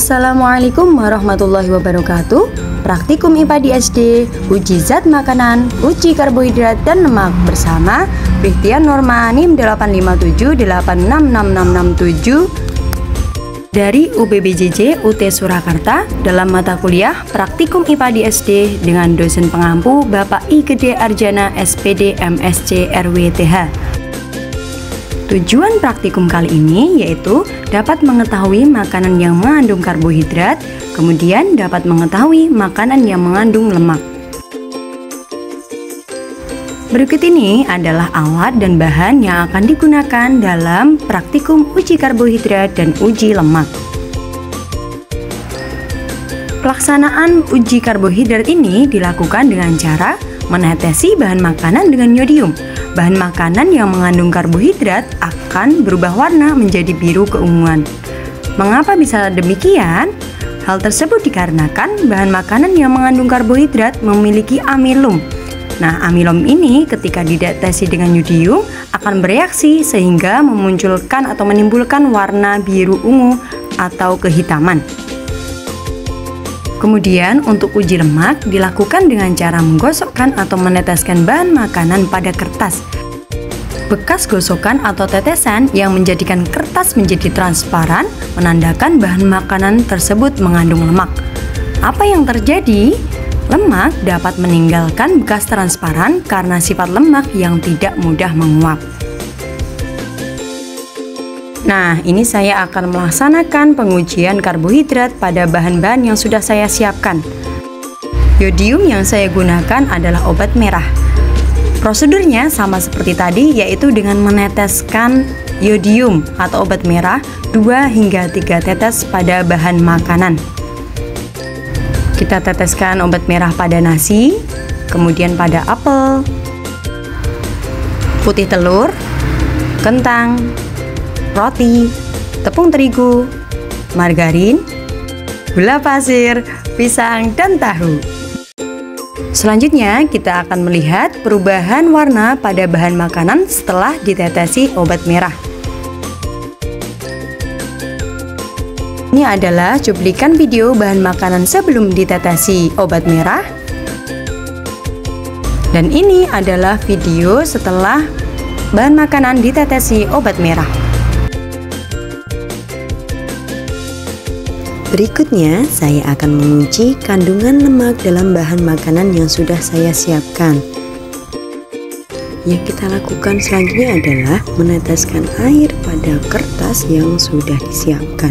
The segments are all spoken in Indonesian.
Assalamualaikum warahmatullahi wabarakatuh. Praktikum IPA di SD, uji zat makanan, uji karbohidrat dan lemak bersama Christian Norma NIM 857866667 dari UBBJJ UT Surakarta dalam mata kuliah Praktikum IPA di SD dengan dosen pengampu Bapak I Gede Arjana SPD MSc RWTH. Tujuan praktikum kali ini yaitu dapat mengetahui makanan yang mengandung karbohidrat, kemudian dapat mengetahui makanan yang mengandung lemak. Berikut ini adalah alat dan bahan yang akan digunakan dalam praktikum uji karbohidrat dan uji lemak. Pelaksanaan uji karbohidrat ini dilakukan dengan cara menetesi bahan makanan dengan yodium. Bahan makanan yang mengandung karbohidrat akan berubah warna menjadi biru keunguan. Mengapa bisa demikian? Hal tersebut dikarenakan bahan makanan yang mengandung karbohidrat memiliki amilum. Nah, amilum ini ketika dideteksi dengan yodium akan bereaksi sehingga memunculkan atau menimbulkan warna biru ungu atau kehitaman. Kemudian untuk uji lemak dilakukan dengan cara menggosokkan atau meneteskan bahan makanan pada kertas. Bekas gosokan atau tetesan yang menjadikan kertas menjadi transparan menandakan bahan makanan tersebut mengandung lemak. Apa yang terjadi? Lemak dapat meninggalkan bekas transparan karena sifat lemak yang tidak mudah menguap. Nah, ini saya akan melaksanakan pengujian karbohidrat pada bahan-bahan yang sudah saya siapkan. Yodium yang saya gunakan adalah obat merah. Prosedurnya sama seperti tadi, yaitu dengan meneteskan yodium atau obat merah 2 hingga 3 tetes pada bahan makanan. Kita teteskan obat merah pada nasi, kemudian pada apel, putih telur, kentang, roti, tepung terigu, margarin, gula pasir, pisang, dan tahu. Selanjutnya kita akan melihat perubahan warna pada bahan makanan setelah ditetesi obat merah. Ini adalah cuplikan video bahan makanan sebelum ditetesi obat merah. Dan ini adalah video setelah bahan makanan ditetesi obat merah. Berikutnya, saya akan menguji kandungan lemak dalam bahan makanan yang sudah saya siapkan. Yang kita lakukan selanjutnya adalah meneteskan air pada kertas yang sudah disiapkan.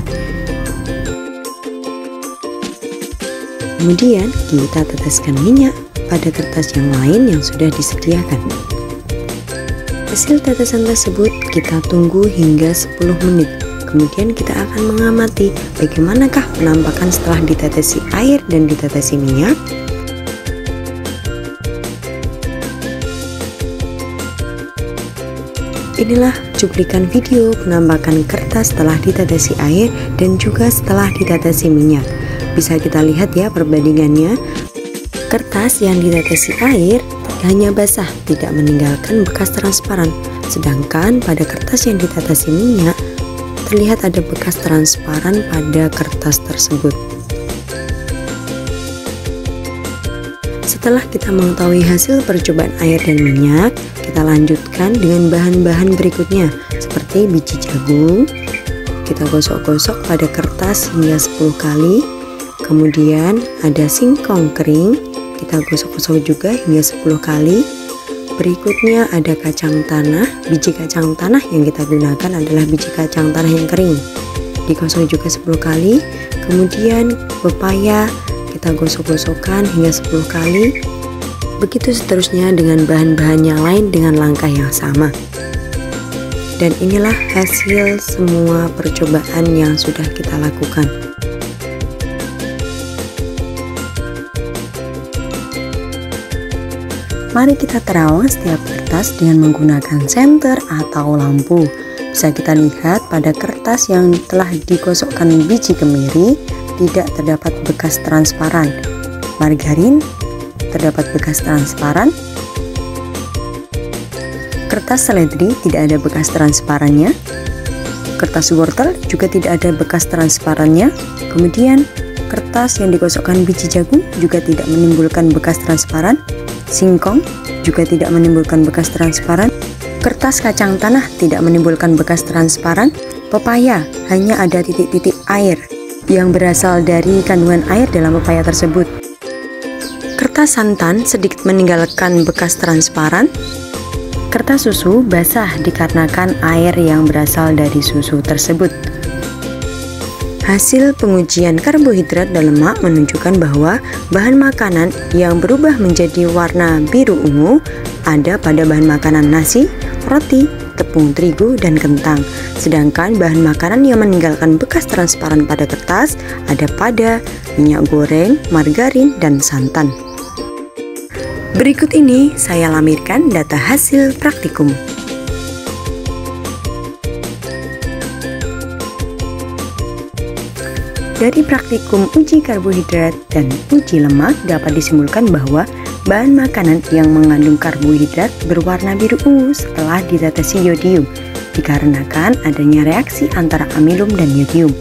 Kemudian, kita teteskan minyak pada kertas yang lain yang sudah disediakan. Hasil tetesan tersebut kita tunggu hingga 10 menit. Kemudian kita akan mengamati bagaimanakah penampakan setelah ditetesi air dan ditetesi minyak. Inilah cuplikan video penampakan kertas setelah ditetesi air dan juga setelah ditetesi minyak. Bisa kita lihat ya perbandingannya. Kertas yang ditetesi air hanya basah, tidak meninggalkan bekas transparan. Sedangkan pada kertas yang ditetesi minyak terlihat ada bekas transparan pada kertas tersebut. Setelah kita mengetahui hasil percobaan air dan minyak, kita lanjutkan dengan bahan-bahan berikutnya seperti biji jagung. Kita gosok-gosok pada kertas hingga 10 kali. Kemudian ada singkong kering, kita gosok-gosok juga hingga 10 kali. Berikutnya ada kacang tanah. Biji kacang tanah yang kita gunakan adalah biji kacang tanah yang kering. Digosok juga 10 kali. Kemudian pepaya kita gosok-gosokkan hingga 10 kali. Begitu seterusnya dengan bahan-bahan yang lain dengan langkah yang sama. Dan inilah hasil semua percobaan yang sudah kita lakukan. Mari kita terawang setiap kertas dengan menggunakan senter atau lampu. Bisa kita lihat pada kertas yang telah digosokkan biji kemiri tidak terdapat bekas transparan. Margarin terdapat bekas transparan. Kertas seledri tidak ada bekas transparannya. kertas wortel juga tidak ada bekas transparannya. Kemudian kertas yang digosokkan biji jagung juga tidak menimbulkan bekas transparan. Singkong juga tidak menimbulkan bekas transparan. Kertas kacang tanah tidak menimbulkan bekas transparan. Pepaya hanya ada titik-titik air yang berasal dari kandungan air dalam pepaya tersebut. Kertas santan sedikit meninggalkan bekas transparan. Kertas susu basah dikarenakan air yang berasal dari susu tersebut. Hasil pengujian karbohidrat dan lemak menunjukkan bahwa bahan makanan yang berubah menjadi warna biru ungu ada pada bahan makanan nasi, roti, tepung terigu, dan kentang. Sedangkan bahan makanan yang meninggalkan bekas transparan pada kertas ada pada minyak goreng, margarin, dan santan. Berikut ini saya lampirkan data hasil praktikum. Dari praktikum uji karbohidrat dan uji lemak dapat disimpulkan bahwa bahan makanan yang mengandung karbohidrat berwarna biru ungu setelah ditetesi yodium, dikarenakan adanya reaksi antara amilum dan yodium.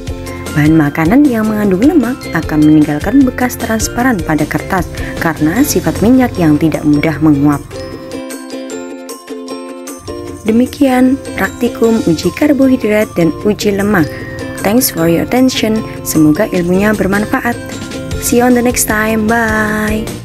Bahan makanan yang mengandung lemak akan meninggalkan bekas transparan pada kertas karena sifat minyak yang tidak mudah menguap. Demikian praktikum uji karbohidrat dan uji lemak. Thanks for your attention. Semoga ilmunya bermanfaat. See you on the next time. Bye.